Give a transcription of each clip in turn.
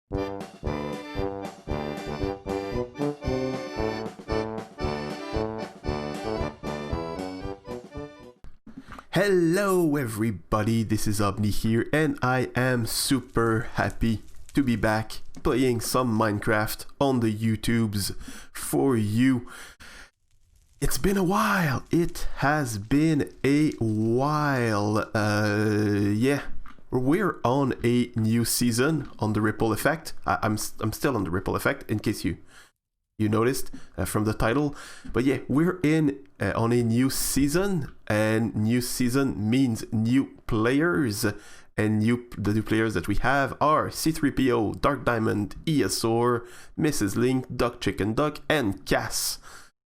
Hello everybody, this is Aubni here, and I am super happy to be back playing some Minecraft on the YouTubes for you. It's been a while, it has been a while. Yeah, we're on a new season on the Ripple Effect. I'm still on the Ripple Effect, in case you noticed from the title. But yeah, we're on a new season, and new season means new players, and the new players that we have are C3PO, Dark Diamond, Eiasaur, Mrs. Link, Duck Chicken Duck, and Cass.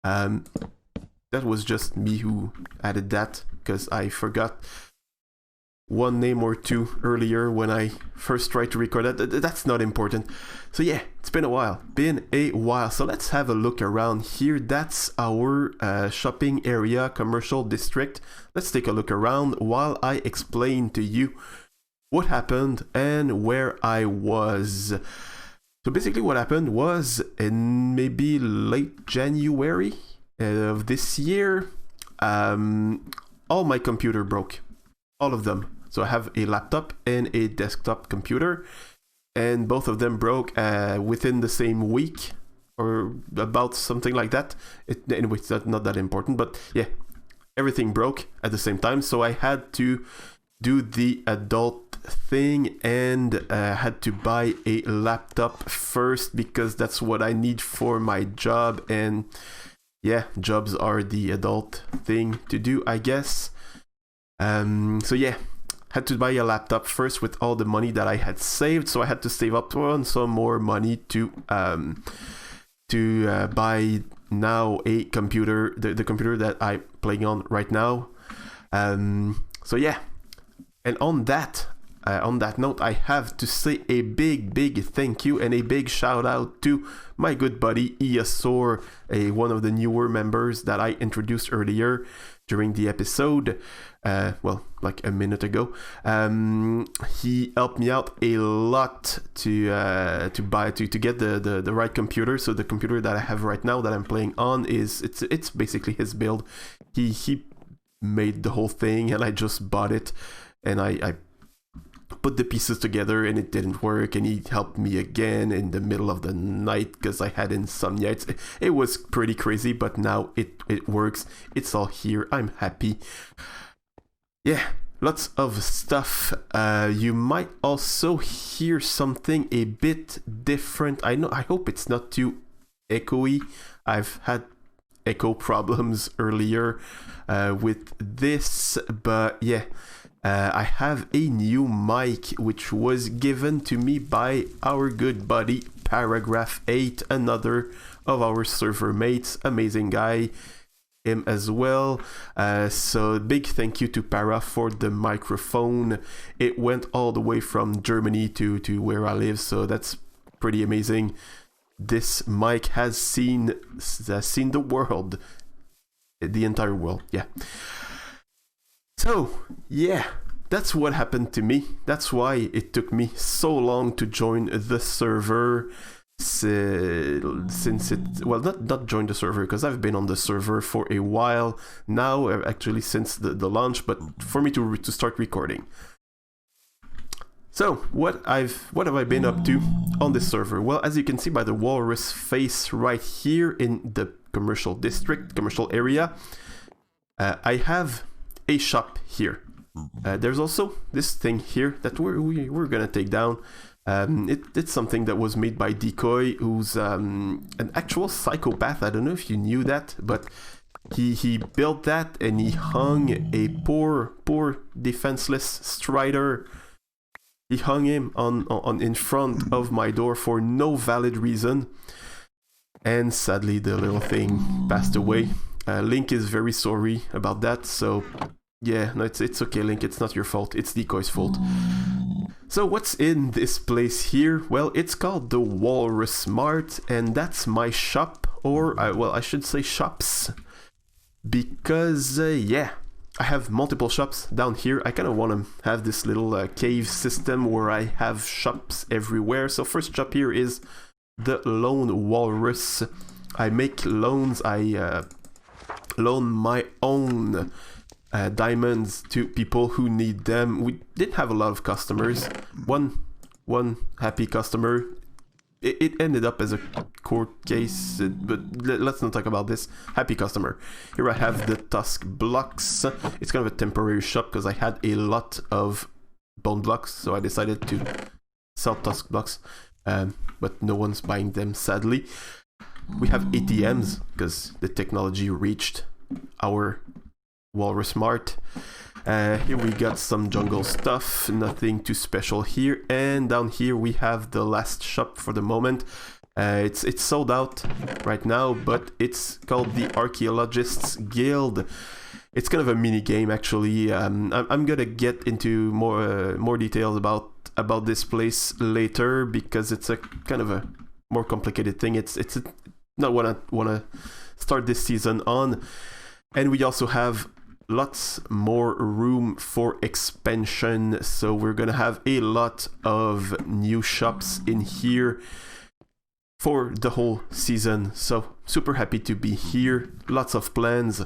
That was just me who added that, because I forgot one name or two earlier when I first tried to record that. That's not important. So yeah, it's been a while. So let's have a look around here. That's our shopping area, commercial district. Let's take a look around while I explain to you what happened and where I was. So basically what happened was in maybe late January of this year, all my computer broke. All of them. So I have a laptop and a desktop computer, and both of them broke within the same week, or about something like that. Anyway, it's not that important, but yeah, everything broke at the same time. So I had to do the adult thing and had to buy a laptop first, because that's what I need for my job. And yeah, jobs are the adult thing to do, I guess. So yeah, had to buy a laptop first with all the money that I had saved. So I had to save up on some more money to buy now a computer, the computer that I'm playing on right now. So yeah, and on that note, I have to say a big thank you and a big shout out to my good buddy Eiasaur, one of the newer members that I introduced earlier during the episode. Well, like a minute ago. He helped me out a lot to get the right computer. So the computer that I have right now that I'm playing on it's basically his build. He made the whole thing, and I just bought it, and I put the pieces together, and it didn't work, and he helped me again in the middle of the night because I had insomnia. It was pretty crazy, but now it works. It's all here. I'm happy. Yeah, lots of stuff. You might also hear something a bit different. I hope it's not too echoey. I've had echo problems earlier with this, but yeah, I have a new mic which was given to me by our good buddy Paragraph 8, another of our server mates. Amazing guy, him as well. So big thank you to Para for the microphone. It went all the way from Germany to where I live, so that's pretty amazing. This mic has seen the world, the entire world. Yeah. So yeah, that's what happened to me. That's why it took me so long to join the server. Since it, well, not join the server, because I've been on the server for a while now, actually since the launch, but for me to start recording. So what have I been up to on this server? Well, as you can see by the walrus face right here in the commercial district, commercial area, I have a shop here. There's also this thing here that we're gonna take down. It's something that was made by Decoy, who's an actual psychopath. I don't know if you knew that, but he built that, and he hung a poor defenseless Strider. He hung him on in front of my door for no valid reason, and sadly the little thing passed away. Link is very sorry about that, so yeah, no, it's okay, Link, it's not your fault, it's Decoy's fault. So what's in this place here? Well, it's called the Walrus Mart, and that's my shop, or well, I should say shops, because yeah, I have multiple shops down here. I kind of want to have this little cave system where I have shops everywhere. So first shop here is the Lone Walrus. I make loans. I loan my own diamonds to people who need them. We did have a lot of customers. One happy customer. It ended up as a court case, but let's not talk about this. Happy customer. Here I have the Tusk blocks. It's kind of a temporary shop because I had a lot of bone blocks, so I decided to sell Tusk blocks, but no one's buying them, sadly. We have ATMs because the technology reached our Walrus Mart. Here we got some jungle stuff, nothing too special here. And down here we have the last shop for the moment. It's sold out right now, but it's called the Archaeologists Guild. It's kind of a mini game, actually. I'm gonna get into more details about this place later because it's a kind of a more complicated thing. It's not what I wanna start this season on. And we also have lots more room for expansion, so we're gonna have a lot of new shops in here for the whole season. So super happy to be here. Lots of plans.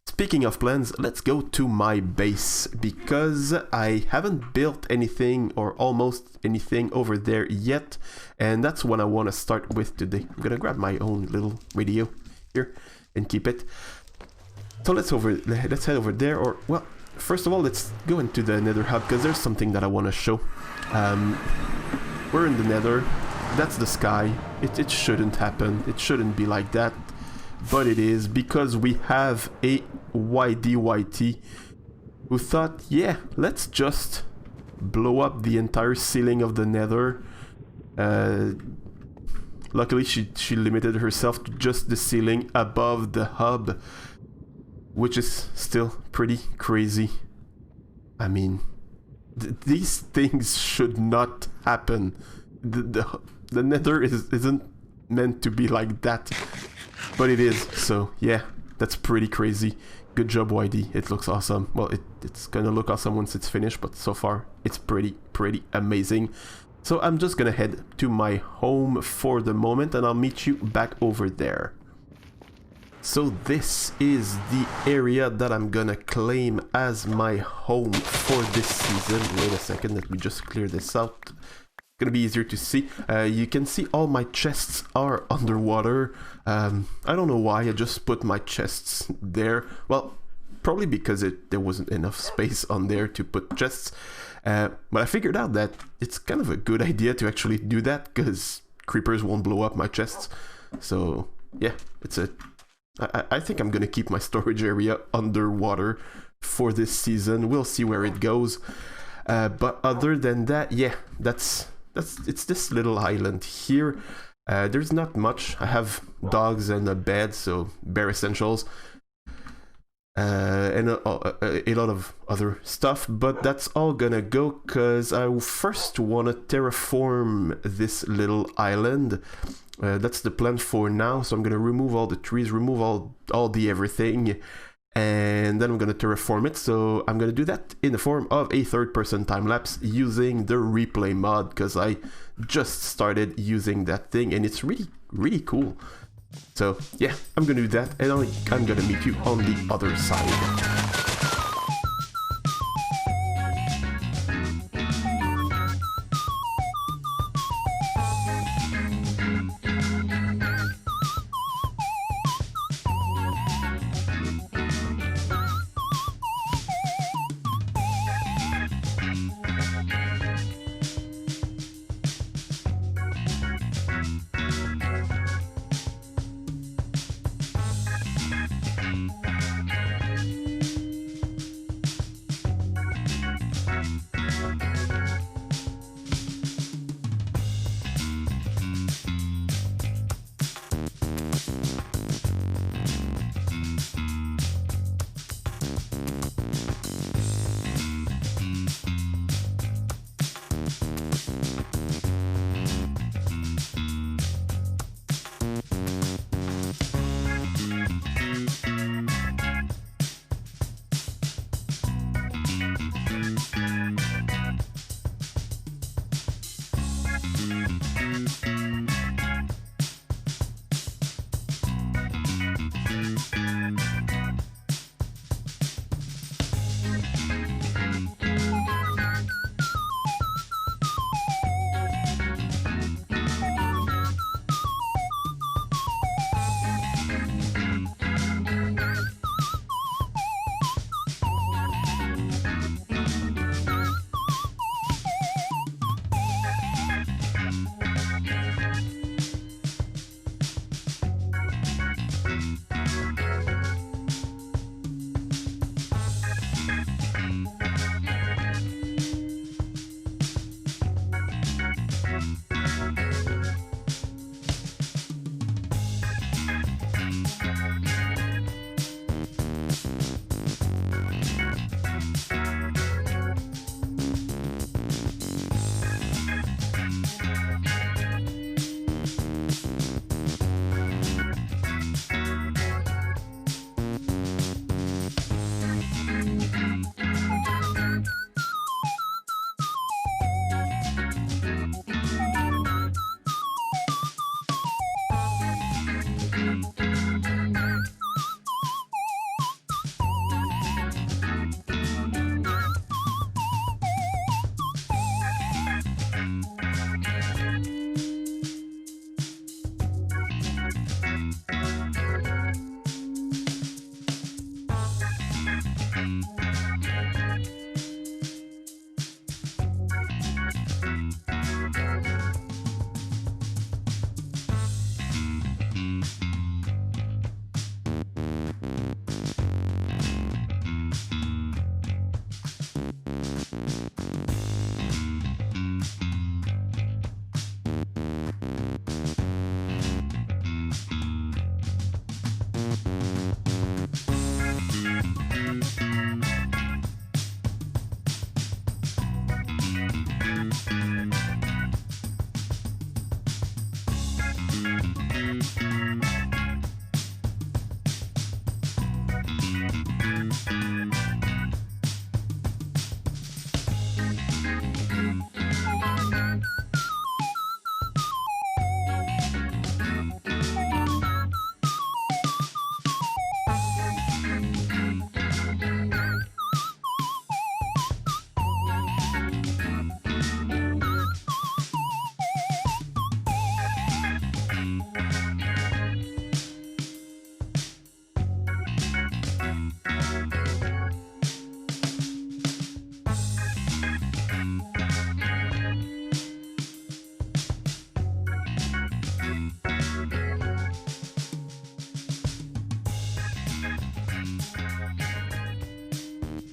Speaking of plans, let's go to my base because I haven't built anything or almost anything over there yet, and that's what I want to start with today. I'm gonna grab my own little radio here and keep it. So let's head over there, or well, first of all, let's go into the Nether hub because there's something that I want to show. We're in the Nether. That's the sky. It shouldn't happen. It shouldn't be like that, but it is because we have a YDYT who thought, yeah, let's just blow up the entire ceiling of the Nether. Luckily, she limited herself to just the ceiling above the hub, which is still pretty crazy. I mean, these things should not happen. The Nether isn't meant to be like that, but it is. So yeah, that's pretty crazy. Good job, YD. It looks awesome. Well, it's gonna look awesome once it's finished, but so far it's pretty amazing. So I'm just gonna head to my home for the moment, and I'll meet you back over there. So this is the area that I'm gonna claim as my home for this season. Wait a second, let me just clear this out. It's gonna be easier to see. You can see all my chests are underwater. I don't know why I just put my chests there. Well, probably because there wasn't enough space on there to put chests. But I figured out that it's kind of a good idea to actually do that because creepers won't blow up my chests. So yeah, I think I'm gonna keep my storage area underwater for this season. We'll see where it goes. But other than that, yeah, it's this little island here. There's not much. I have dogs and a bed, so bare essentials. And a lot of other stuff, but that's all gonna go because I first want to terraform this little island. That's the plan for now, so I'm gonna remove all the trees, remove all the everything, and then I'm gonna terraform it. So I'm gonna do that in the form of a third-person time-lapse using the ReplayMod because I just started using that thing and it's really cool. So yeah, I'm gonna do that, and I'm gonna meet you on the other side.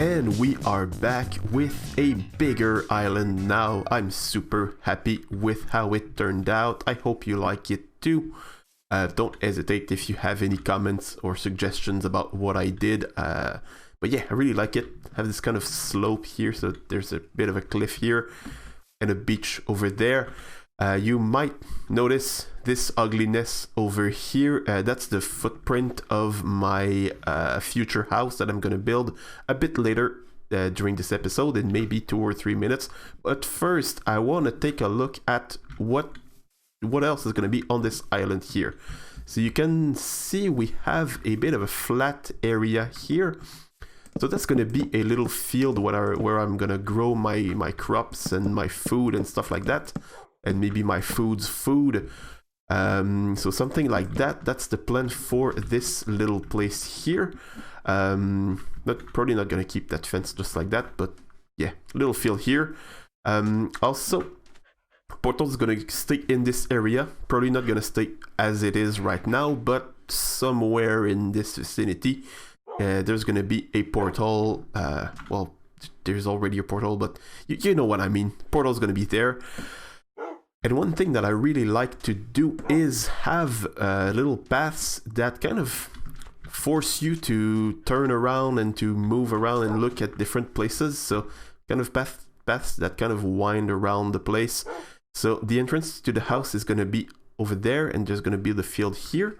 And we are back with a bigger island now. I'm super happy with how it turned out. I hope you like it too. Don't hesitate if you have any comments or suggestions about what I did. But yeah, I really like it. I have this kind of slope here, so there's a bit of a cliff here and a beach over there. You might notice this ugliness over here. That's the footprint of my future house that I'm going to build a bit later during this episode, in maybe 2 or 3 minutes. But first, I want to take a look at what else is going to be on this island here. So you can see we have a bit of a flat area here. So that's going to be a little field where I'm going to grow my crops and my food and stuff like that. And maybe my food's food. So something like that. That's the plan for this little place here. Probably not going to keep that fence just like that. But yeah, little field here. Also, portal's going to stay in this area. Probably not going to stay as it is right now. But somewhere in this vicinity, there's going to be a portal. Well, there's already a portal. But you know what I mean. Portal's going to be there. And one thing that I really like to do is have little paths that kind of force you to turn around and to move around and look at different places. So kind of paths that kind of wind around the place. So the entrance to the house is going to be over there, and there's going to be the field here.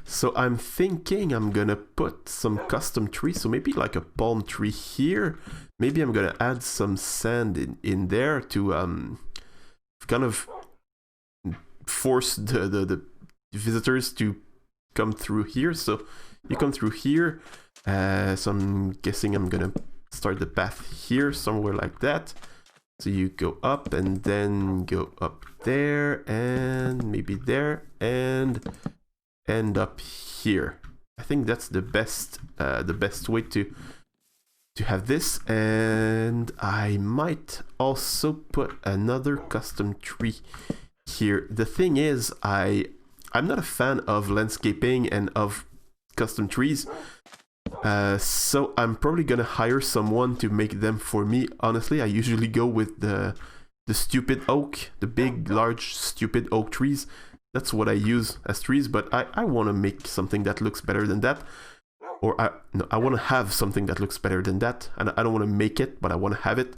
So I'm thinking I'm going to put some custom trees. So maybe like a palm tree here. Maybe I'm going to add some sand in there to... kind of force the visitors to come through here. So you come through here. So I'm guessing I'm gonna start the path here, somewhere like that. So you go up and then go up there and maybe there and end up here. I think that's the best way to have this. And I might also put another custom tree here. The thing is, I'm not a fan of landscaping and of custom trees. So I'm probably gonna hire someone to make them for me. Honestly, I usually go with the stupid oak, the big, large, stupid oak trees. That's what I use as trees, but I want to make something that looks better than that. Or I want to have something that looks better than that. And I don't want to make it, but I want to have it.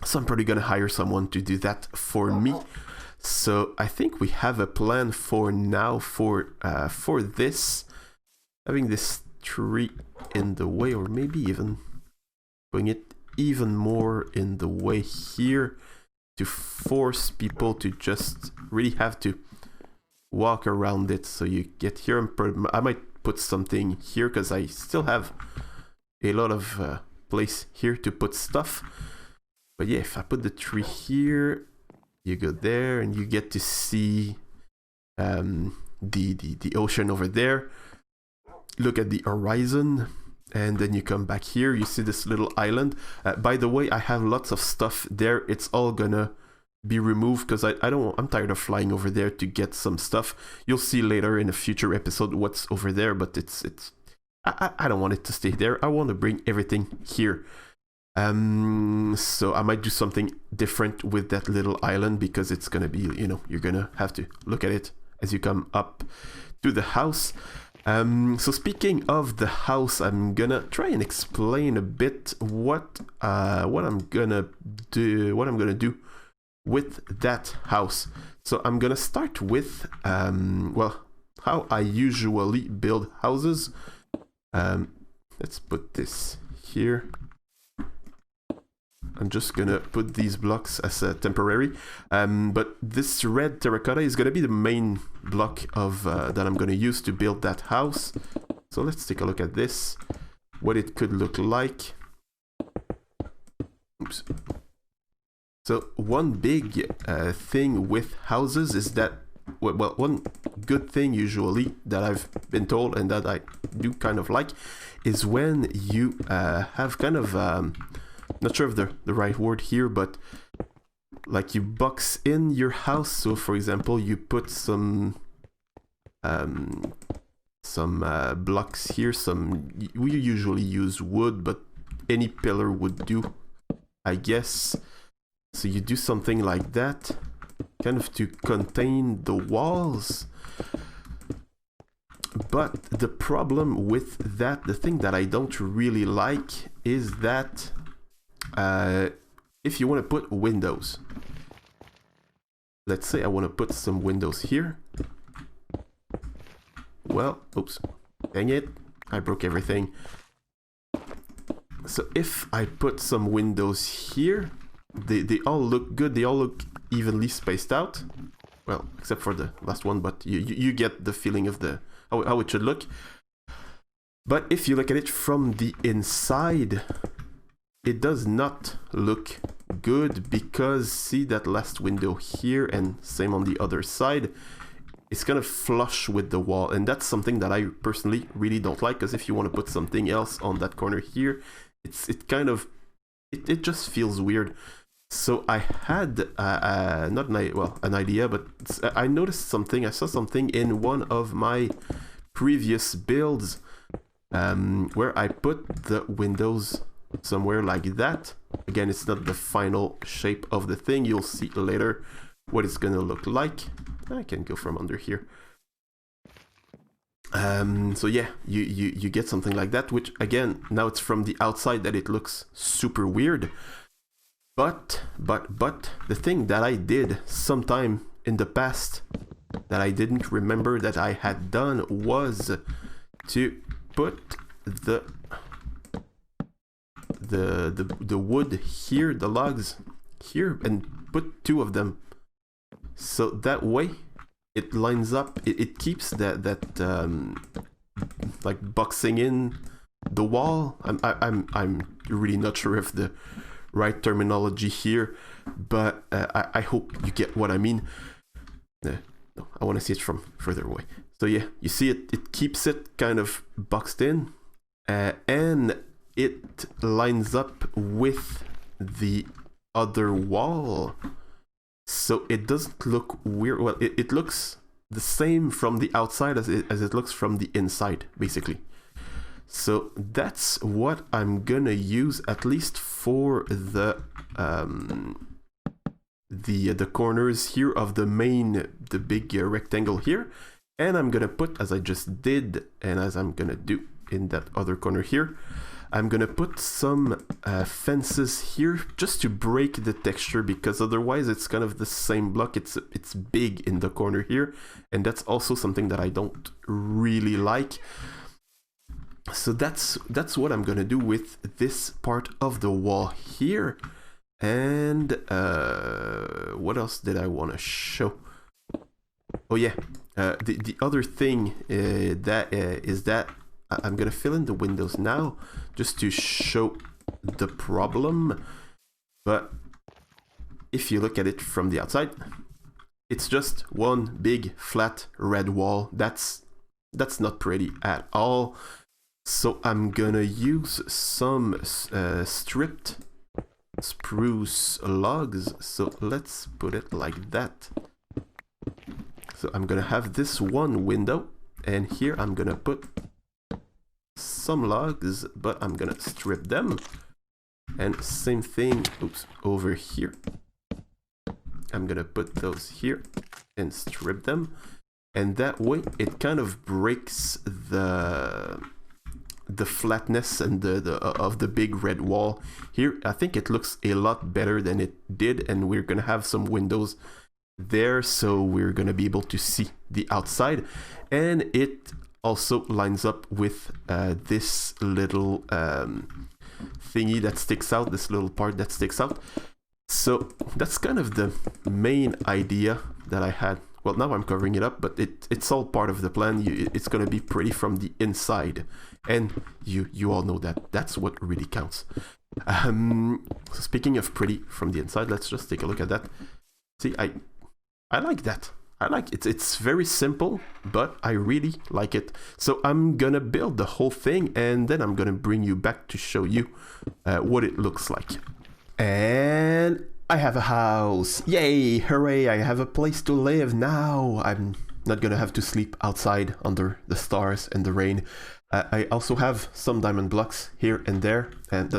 So I'm probably gonna hire someone to do that for me. So I think we have a plan for now for this. Having this tree in the way, or maybe even putting it even more in the way here to force people to just really have to walk around it. So you get here, I might put something here because I still have a lot of place here to put stuff. But yeah, if I put the tree here, you go there and you get to see the ocean over there. Look at the horizon, and then you come back here, you see this little island. By the way, I have lots of stuff there. It's all gonna be removed because I'm tired of flying over there to get some stuff. You'll see later in a future episode what's over there, but I don't want it to stay there. I want to bring everything here. So I might do something different with that little island because it's gonna be, you're gonna have to look at it as you come up to the house. So speaking of the house, I'm gonna try and explain a bit what I'm gonna do with that house. So I'm gonna start with how I usually build houses. Let's put this here. I'm just gonna put these blocks as a temporary, but this red terracotta is gonna be the main block of that I'm gonna use to build that house. So let's take a look at this, what it could look like. Oops. So one big thing with houses is that, well, one good thing usually that I've been told and that I do kind of like is when you have kind of not sure of the right word here, but like you box in your house. So for example, you put some blocks here. We usually use wood, but any pillar would do, I guess. So you do something like that, kind of to contain the walls. But the problem with that, the thing that I don't really like is that if you want to put windows, let's say I want to put some windows here. Well, oops, dang it, I broke everything. So if I put some windows here, they all look good, they all look evenly spaced out. Well, except for the last one, but you get the feeling of how it should look. But if you look at it from the inside, it does not look good because see that last window here and same on the other side, it's kind of flush with the wall, and that's something that I personally really don't like, because if you want to put something else on that corner here, it just feels weird. So I had an idea, but I noticed something. I saw something in one of my previous builds where I put the windows somewhere like that. Again, it's not the final shape of the thing. You'll see later what it's gonna look like. I can go from under here. So yeah, you get something like that, which again, now it's from the outside that it looks super weird. But the thing that I did sometime in the past that I didn't remember that I had done was to put the wood here, the logs here, and put two of them. So that way it lines up, it keeps that like boxing in the wall. I'm really not sure if the right terminology here, but I hope you get what I mean. No, I want to see it from further away. So yeah, you see it keeps it kind of boxed in, and it lines up with the other wall, so it doesn't look weird. Well, it looks the same from the outside as it looks from the inside, basically. So that's what I'm gonna use, at least for the corners here of the big rectangle here. And I'm gonna put, as I just did, and as I'm gonna do in that other corner here, I'm gonna put some fences here just to break the texture, because otherwise it's kind of the same block. It's big in the corner here, and that's also something that I don't really like. So that's what I'm gonna do with this part of the wall here. And what else did I want to show? Oh yeah, the other thing is that I'm gonna fill in the windows now just to show the problem. But if you look at it from the outside, it's just one big flat red wall. That's not pretty at all. So I'm gonna use some stripped spruce logs. So let's put it like that. So I'm gonna have this one window, and here I'm gonna put some logs, but I'm gonna strip them. And same thing, oops, over here. I'm gonna put those here and strip them. And that way it kind of breaks the flatness and of the big red wall here. I think it looks a lot better than it did, and we're gonna have some windows there, so we're gonna be able to see the outside. And it also lines up with this little thingy that sticks out, this little part that sticks out. So that's kind of the main idea that I had. Well, now I'm covering it up, but it's all part of the plan. It's gonna be pretty from the inside, and you all know that that's what really counts. So speaking of pretty from the inside, let's just take a look at that. See, I like that. I like it. It's very simple, but I really like it. So I'm gonna build the whole thing, and then I'm gonna bring you back to show you what it looks like. And I have a house. Yay, hooray, I have a place to live now. I'm not gonna have to sleep outside under the stars and the rain. I also have some diamond blocks here and there, and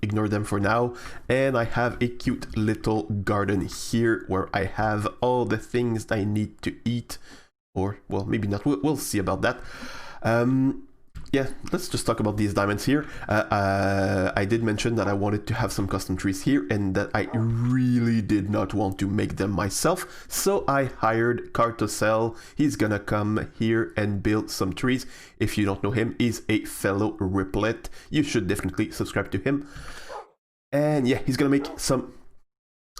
ignore them for now. And I have a cute little garden here where I have all the things I need to eat. Or, well, maybe not. We'll see about that. Yeah, let's just talk about these diamonds here. I did mention that I wanted to have some custom trees here, and that I really did not want to make them myself. So I hired Cartosel. He's gonna come here and build some trees. If you don't know him, he's a fellow Riplet. You should definitely subscribe to him. And yeah, he's gonna make some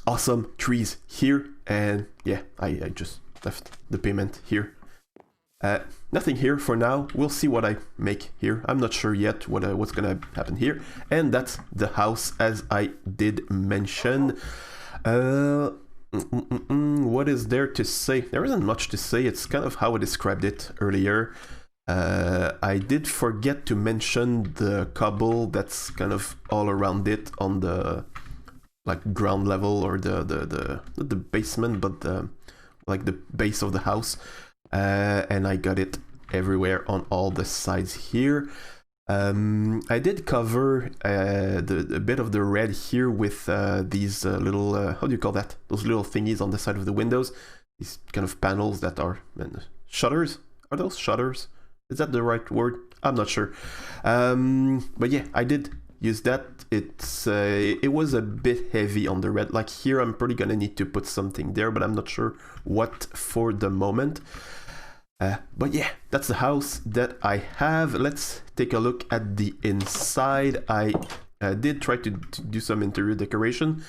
awesome trees here. And yeah, I just left the payment here. Nothing here for now. We'll see what I make here. I'm not sure yet what's gonna happen here. And that's the house, as I did mention. What is there to say? There isn't much to say. It's kind of how I described it earlier. I did forget to mention the cobble that's kind of all around it on the like ground level, or not the basement, but the base of the house. And I got it everywhere on all the sides here. I did cover a bit of the red here with these little, how do you call that? Those little thingies on the side of the windows. These kind of panels that are shutters. Are those shutters? Is that the right word? I'm not sure. But yeah, I did use that. It was a bit heavy on the red. Like here, I'm probably gonna need to put something there, but I'm not sure what for the moment. But yeah, that's the house that I have. Let's take a look at the inside. I did try to do some interior decoration.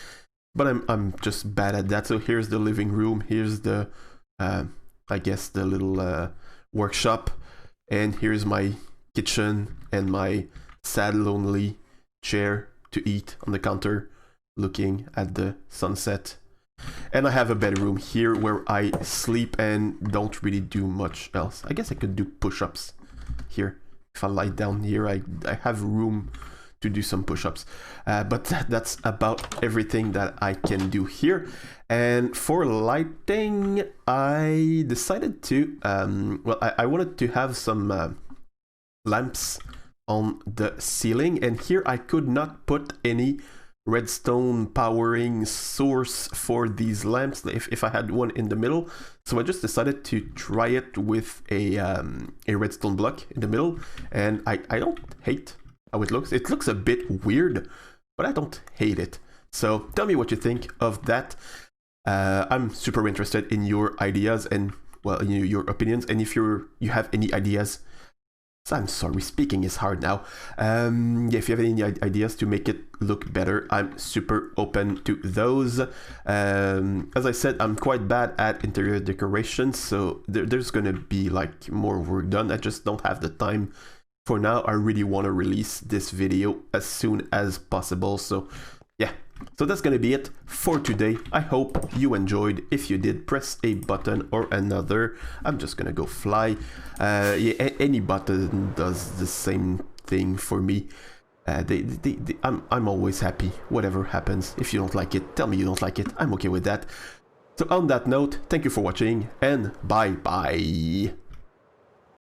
but I'm just bad at that. So here's the living room, here's the I guess the little workshop, and here's my kitchen and my sad lonely chair to eat on the counter looking at the sunset. And I have a bedroom here where I sleep and don't really do much else. I guess I could do push-ups here. If I lie down here, I have room to do some push-ups. But that's about everything that I can do here. And for lighting, I decided to, well, I wanted to have some lamps on the ceiling. And here I could not put any redstone powering source for these lamps if I had one in the middle, so I just decided to try it with a redstone block in the middle, and I don't hate how it looks. It looks a bit weird, but I don't hate it. So tell me what you think of that. I'm super interested in your ideas and, well, your opinions, and if you have any ideas. I'm sorry, speaking is hard now. Yeah, if you have any ideas to make it look better, I'm super open to those. As I said, I'm quite bad at interior decorations, so there's gonna be like more work done. I just don't have the time for now. I really want to release this video as soon as possible, so yeah. So that's gonna be it for today. I hope you enjoyed. If you did, press a button or another. I'm just gonna go fly. Yeah, any button does the same thing for me. I'm always happy, whatever happens. If you don't like it, tell me you don't like it. I'm okay with that. So on that note, thank you for watching, and bye bye.